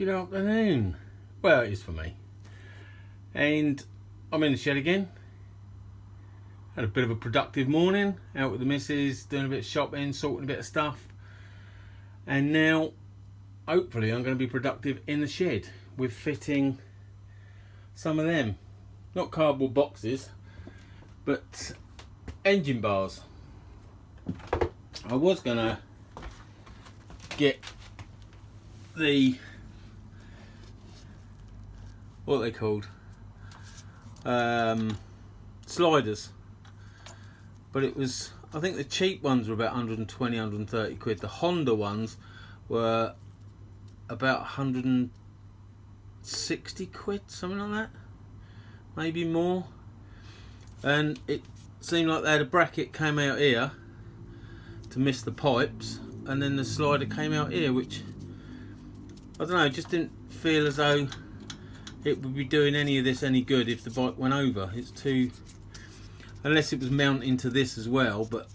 Good afternoon. Well, it is for me. And I'm in the shed again. Had a bit of a productive morning, out with the missus, doing a bit of shopping, sorting a bit of stuff. And now, hopefully, I'm going to be productive in the shed with fitting some of them. Not cardboard boxes, but engine bars. I was going to get the, what are they called? Sliders. But it was, I think the cheap ones were about 120, 130 quid. The Honda ones were about 160 quid, something like that. Maybe more. And it seemed like they had a bracket came out here to miss the pipes, and then the slider came out here, which I don't know, just didn't feel as though it would be doing any of this any good if the bike went over. It's too, unless it was mounting to this as well, but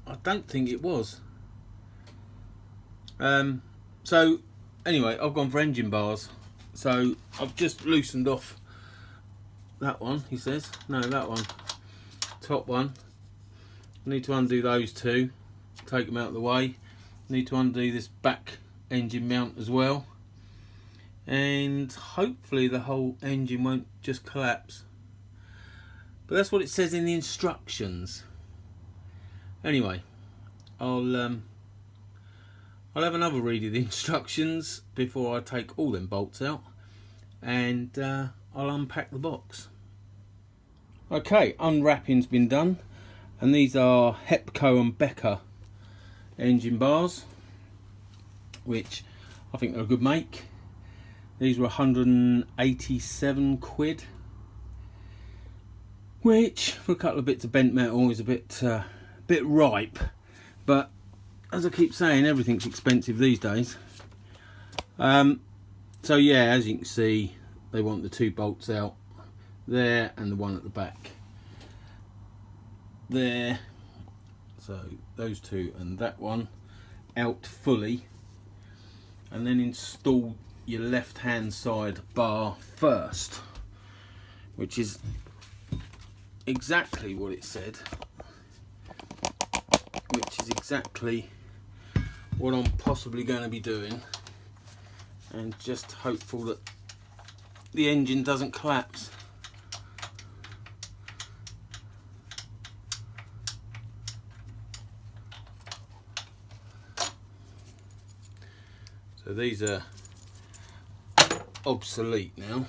I don't think it was. So anyway, I've gone for engine bars. So I've just loosened off that one, he says. No, that one. Top one. I need to undo those two. Take them out of the way. Need to undo this back engine mount as well. And hopefully the whole engine won't just collapse. But that's what it says in the instructions. Anyway, I'll have another read of the instructions before I take all them bolts out, and I'll unpack the box. Okay, unwrapping's been done, and these are Hepco and Becker engine bars, which I think are a good make. These were 187 quid, which for a couple of bits of bent metal is a bit ripe, but as I keep saying, everything's expensive these days. So yeah, as you can see, they want the two bolts out there and the one at the back there. So those two and that one out fully, and then install your left hand side bar first, which is exactly what it said, which is exactly what I'm possibly going to be doing, and just hopeful that the engine doesn't collapse. So these are obsolete now.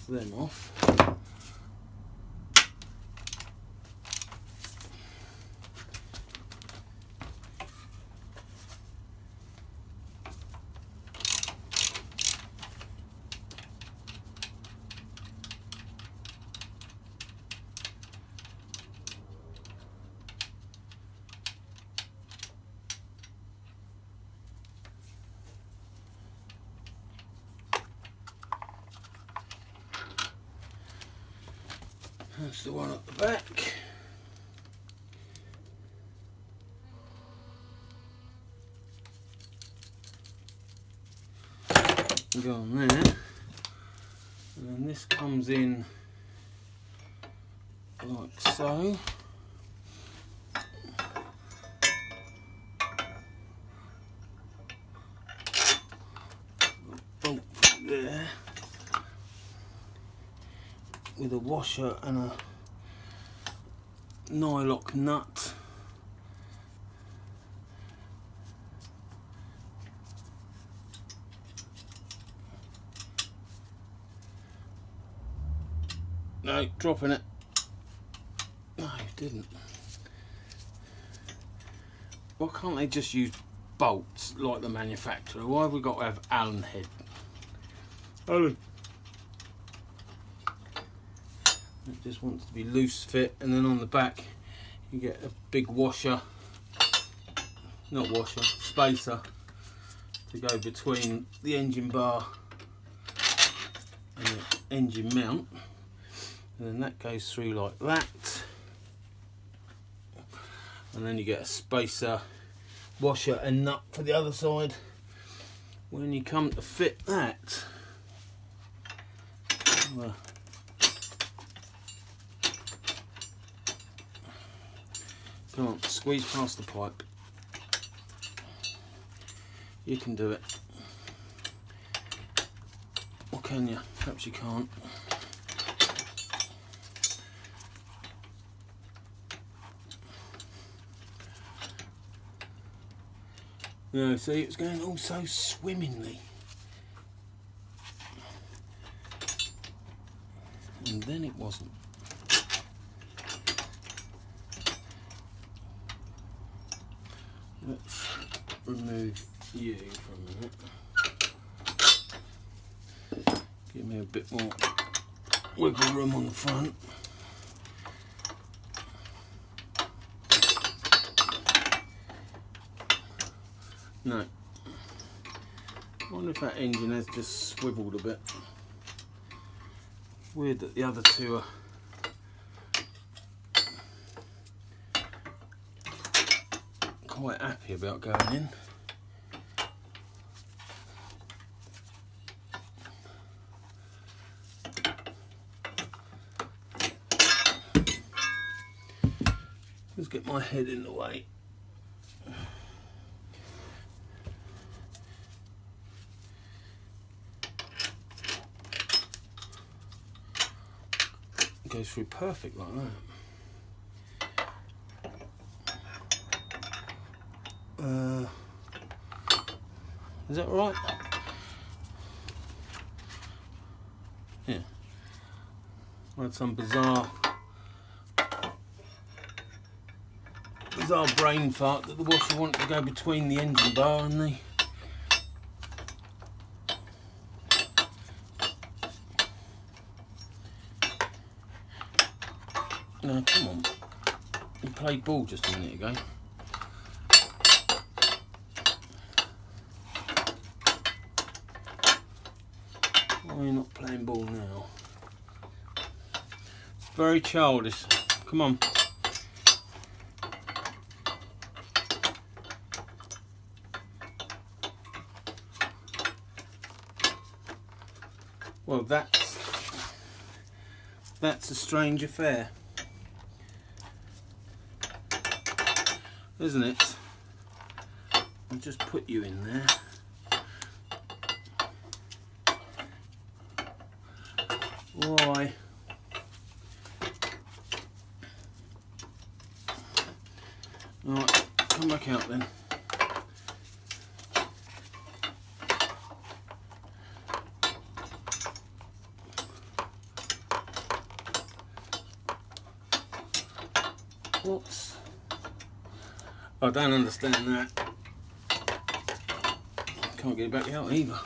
Them off. That's the one at the back. Go on there, and then this comes in like so. Bolt there with a washer and a nylock nut. No, dropping it. No, it didn't. Why can't they just use bolts like the manufacturer? Why have we got to have Allen head? Hold on. It just wants to be loose fit, and then on the back you get a big washer, not washer, spacer to go between the engine bar and the engine mount, and then that goes through like that, and then you get a spacer, washer and nut for the other side. When you come to fit that, come on, squeeze past the pipe. You can do it. Or can you? Perhaps you can't. No, see, it was going all so swimmingly. And then it wasn't. Let's remove you for a minute. Give me a bit more wiggle room on the front. No. I wonder if that engine has just swiveled a bit. Weird that the other two are quite happy about going in. Let's get my head in the way. Goes through perfect like that. Is that right? Yeah. I had some bizarre brain fart that the washer wanted to go between the engine bar and the no, come on. You played ball just a minute ago. Why are you not playing ball now? It's very childish. Come on. Well, that's a strange affair, isn't it? I'll just put you in there. Why? Alright, come back out then. Whoops. I don't understand that. Can't get it back out either.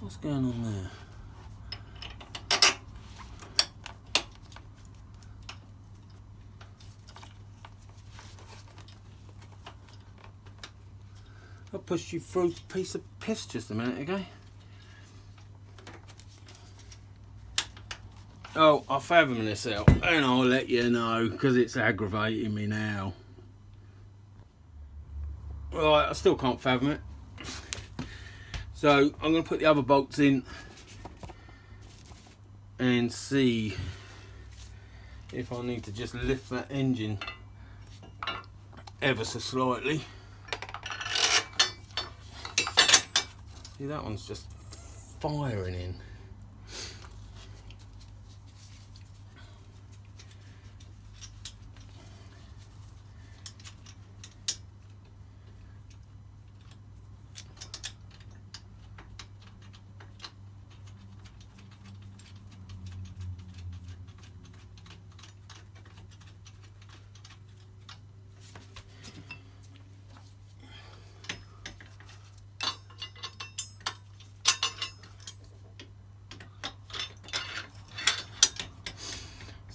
What's going on there? I pushed you through a piece of piss just a minute ago. Oh, I'll fathom this out and I'll let you know because it's aggravating me now. Right, I still can't fathom it. So I'm going to put the other bolts in and see if I need to just lift that engine ever so slightly. See, that one's just firing in.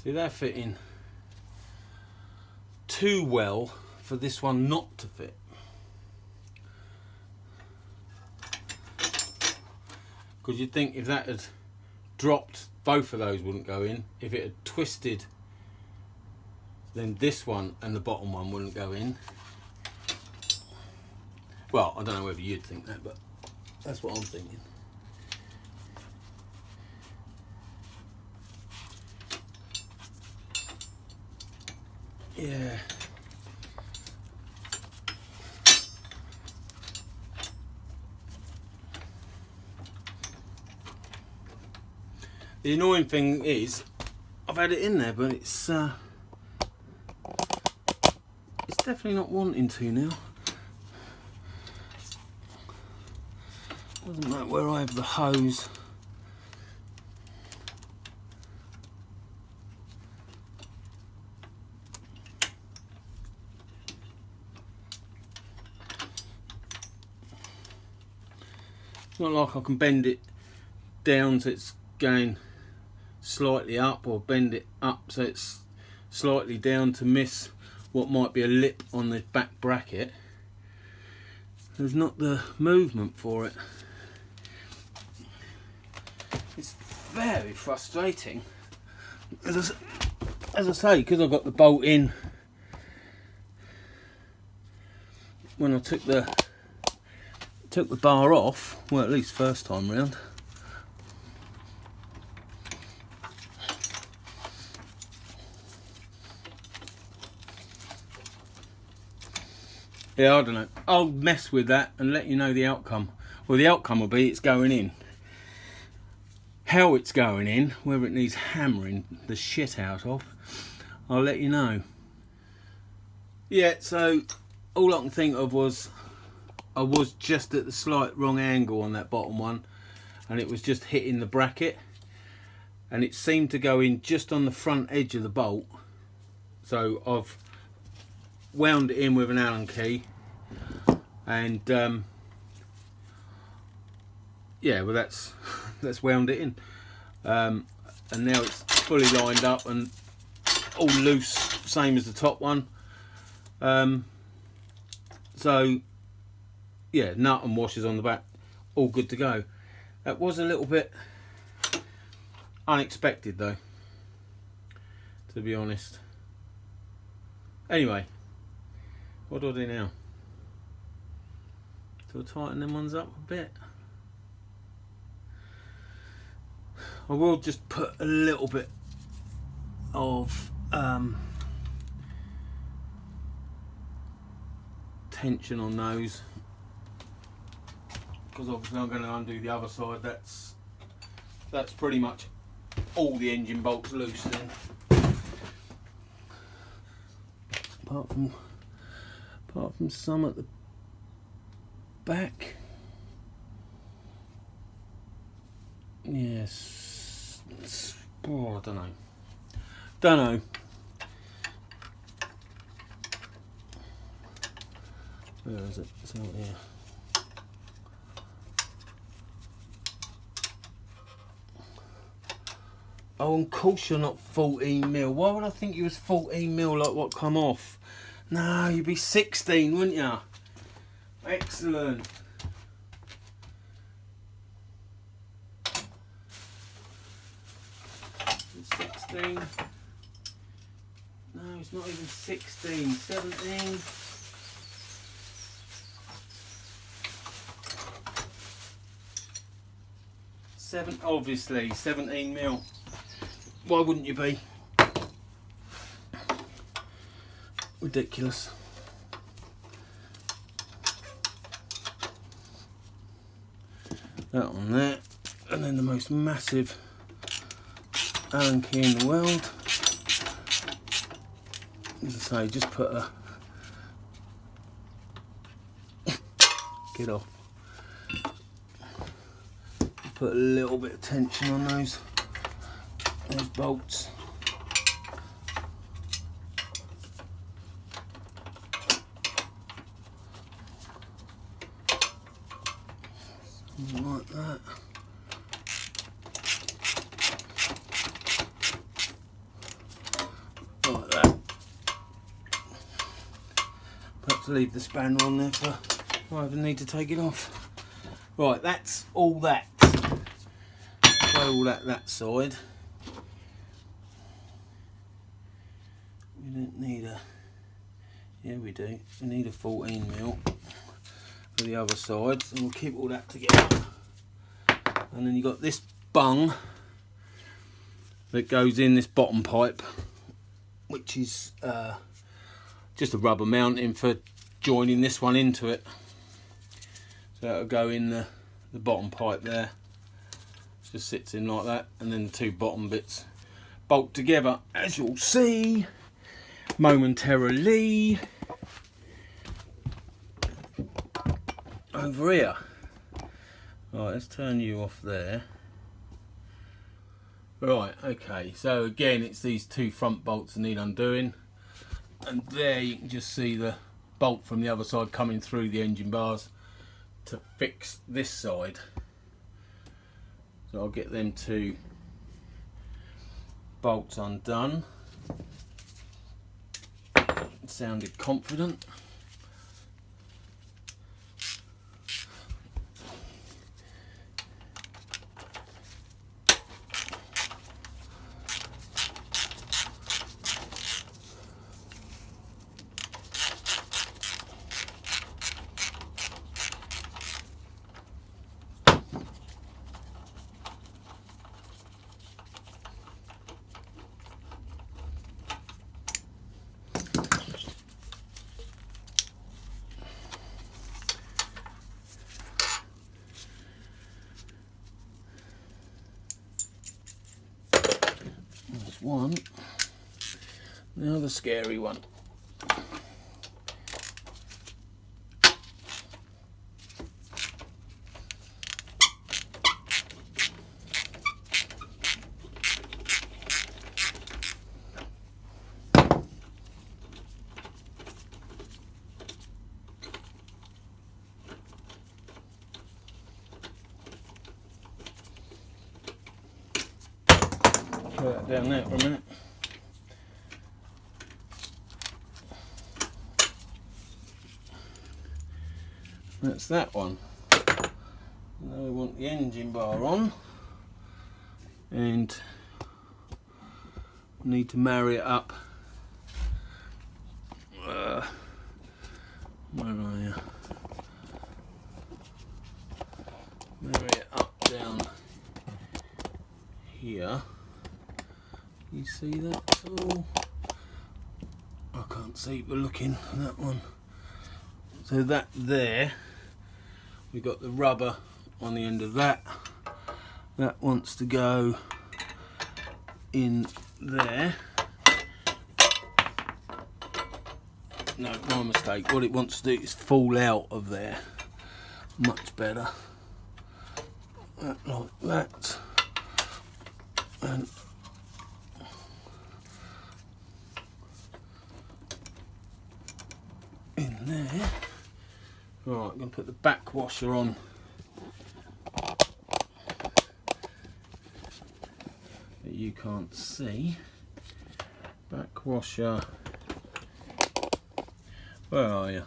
See, they're fitting too well for this one not to fit. Because you'd think if that had dropped, both of those wouldn't go in. If it had twisted, then this one and the bottom one wouldn't go in. Well, I don't know whether you'd think that, but that's what I'm thinking. Yeah. The annoying thing is, I've had it in there, but it's definitely not wanting to now. Doesn't matter where I have the hose. It's not like I can bend it down so it's going slightly up, or bend it up so it's slightly down to miss what might be a lip on the back bracket. There's not the movement for it. It's very frustrating. As I say, because I got the bolt in when I took the bar off, well, at least first time round. Yeah, I don't know. I'll mess with that and let you know the outcome. Well, the outcome will be it's going in. How it's going in, whether it needs hammering the shit out of, I'll let you know. Yeah, so all I can think of was I was just at the slight wrong angle on that bottom one, and it was just hitting the bracket, and it seemed to go in just on the front edge of the bolt. So I've wound it in with an Allen key, and yeah, well that's wound it in, and now it's fully lined up and all loose, same as the top one. So yeah, nut and washers on the back, all good to go. That was a little bit unexpected though, to be honest. Anyway, what do I do now? Do I tighten them ones up a bit? I will just put a little bit of tension on those, because obviously I'm going to undo the other side. That's pretty much all the engine bolts loose then, apart from some at the back. Yes. Oh, I don't know. Where is it? It's out here. Oh, of course you're not 14mm. Why would I think you was 14mm like what come off? No, you'd be 16, wouldn't you? Excellent. It's 16. No, it's not even 16. 17. Obviously 17mm. Why wouldn't you be? Ridiculous. That on there, and then the most massive Allen key in the world. As I say, just put a get off. Put a little bit of tension on those bolts. Something like that. to leave the spanner on there for if I ever need to take it off. Right, that's all that. Throw all that side. We don't need a, yeah we do, we need a 14mm for the other side, and we'll keep all that together. And then you've got this bung that goes in this bottom pipe, which is just a rubber mounting for joining this one into it. So it'll go in the bottom pipe there. Just sits in like that, and then the two bottom bits bolt together, as you'll see momentarily. Over here. Right, let's turn you off there. Right, okay, so again it's these two front bolts that need undoing, and there you can just see the bolt from the other side coming through the engine bars to fix this side. So I'll get them two bolts undone. It sounded confident. One, now the scary one. Put that down there for a minute. That's that one. Now we want the engine bar on, and need to marry it up. Where are you? Marry it up down here. You see that at all? I can't see, but looking at that one. So that there, we've got the rubber on the end of that. That wants to go in there. No, my mistake. What it wants to do is fall out of there. Much better. That like that. And in there. Right, I'm going to put the back washer on. That you can't see. Back washer. Where are you?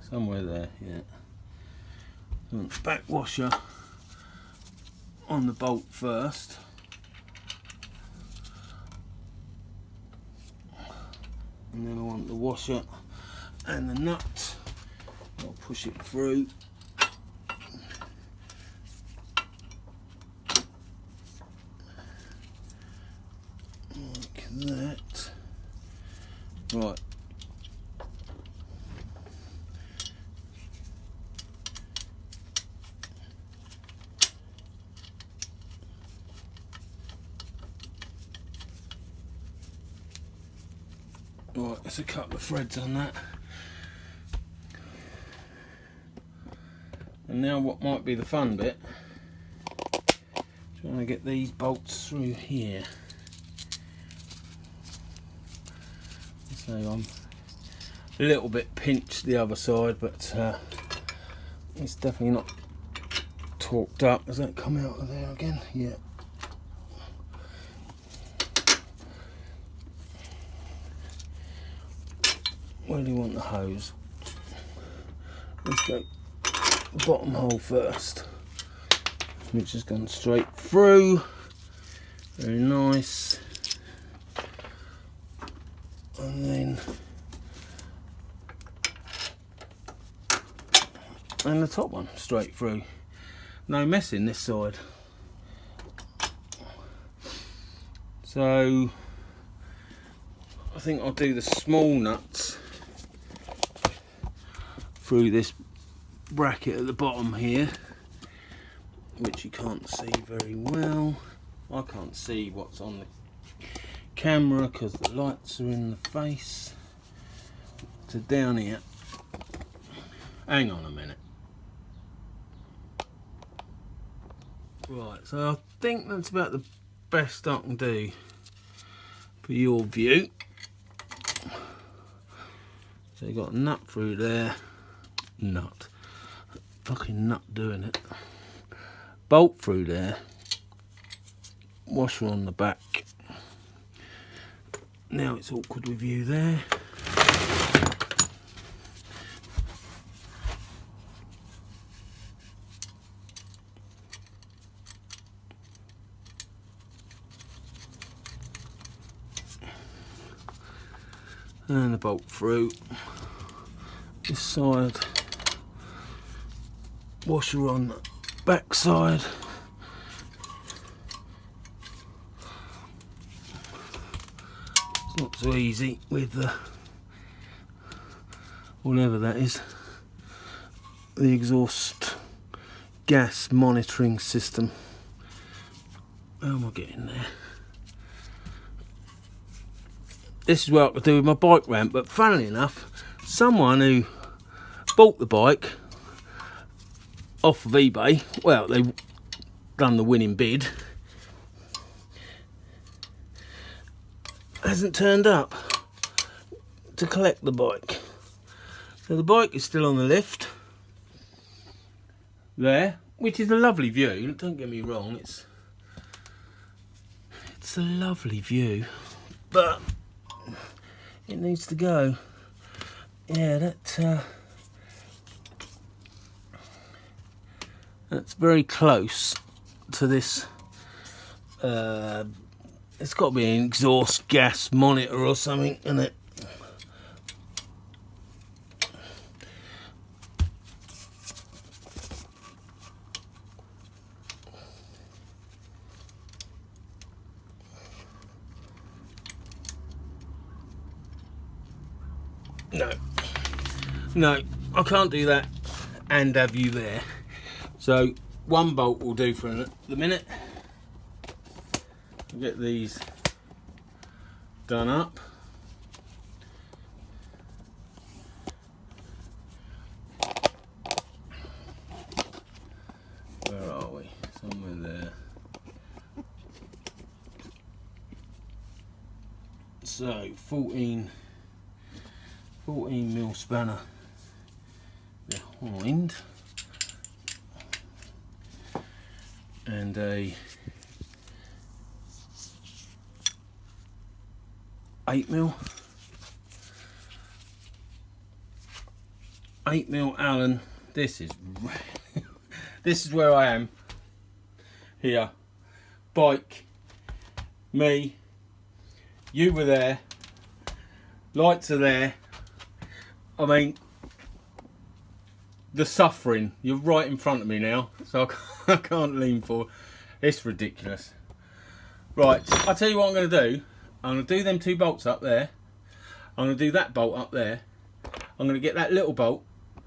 Somewhere there, yeah. Back washer on the bolt first. And then I want the washer and the nut. I'll push it through. Like that. Right. Right, there's a couple of threads on that. And now what might be the fun bit, trying to get these bolts through here. So I'm a little bit pinched the other side, but it's definitely not torqued up. Does that come out of there again? Yeah. Where do you want the hose? Let's go bottom hole first, which has gone straight through. Very nice. And the top one straight through. No messing this side. So I think I'll do the small nuts through this bracket at the bottom here, which you can't see very well. I can't see what's on the camera because the lights are in the face. To down here. Hang on a minute. Right, so I think that's about the best I can do for your view. So you got a nut through there. Nut. Fucking nut doing it. Bolt through there. Washer on the back. Now it's awkward with you there. And the bolt through this side, washer on the back side, it's not so easy with the whatever that is, the exhaust gas monitoring system. How am I getting there? This is what I could do with my bike ramp, but funnily enough, someone who bought the bike off of eBay, well, they done the winning bid, hasn't turned up to collect the bike. So the bike is still on the lift there, which is a lovely view. Don't get me wrong, it's a lovely view, but it needs to go. Yeah, that's very close to this. It's got to be an exhaust gas monitor or something, isn't it? No, I can't do that and have you there. So one bolt will do for the minute. I'll get these done up. Where are we? Somewhere there. So 14 mil spanner behind and a 8 mil Allen. This is this is where I am here. Bike, me, you were there, lights are there. I mean, the suffering, you're right in front of me now, so I can't lean forward. It's ridiculous. Right, I'll tell you what I'm going to do. I'm going to do them 2 bolts up there. I'm going to do that bolt up there. I'm going to get that little bolt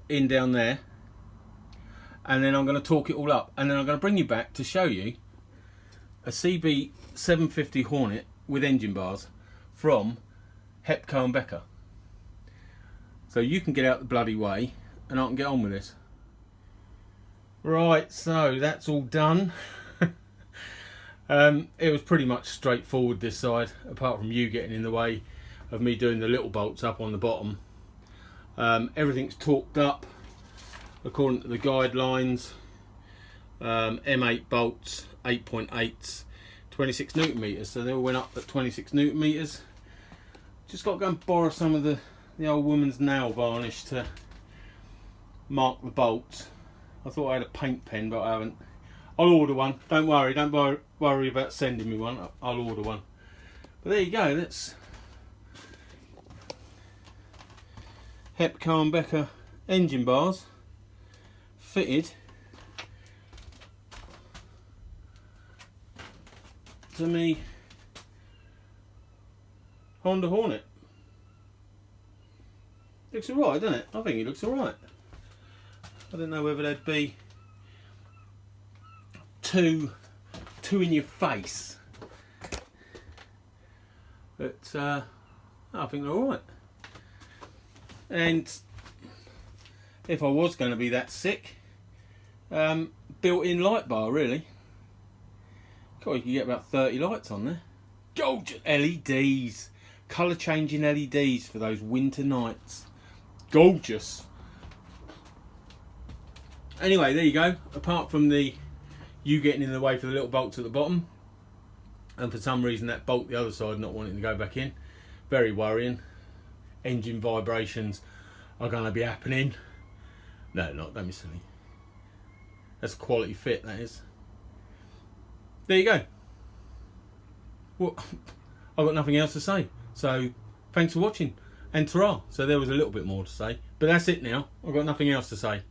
in down there. And then I'm going to torque it all up. And then I'm going to bring you back to show you a CB750 Hornet with engine bars from Hepco and Becker. So you can get out the bloody way and I can get on with this. Right, so that's all done. It was pretty much straightforward this side, apart from you getting in the way of me doing the little bolts up on the bottom. Everything's torqued up according to the guidelines. M8 bolts, 8.8s, 26 Newton meters, so they all went up at 26 Newton meters. Just got to go and borrow some of the old woman's nail varnish to mark the bolts. I thought I had a paint pen, but I haven't. I'll order one. Don't worry about sending me one. I'll order one. But there you go. That's Hepco and Becker engine bars fitted to me Honda Hornet. Looks alright, doesn't it? I think it looks alright. I don't know whether they'd be too in your face, but I think they're alright. And if I was going to be that sick, built-in light bar really. God, you can get about 30 lights on there. Gorgeous LEDs, colour changing LEDs for those winter nights. Gorgeous. Anyway, there you go. Apart from you getting in the way for the little bolts at the bottom, and for some reason that bolt the other side not wanting to go back in, very worrying. Engine vibrations are going to be happening. No, not, don't be silly. That's a quality fit, that is. There you go. Well, I've got nothing else to say. So, thanks for watching. And ta-ra. So there was a little bit more to say. But that's it now. I've got nothing else to say.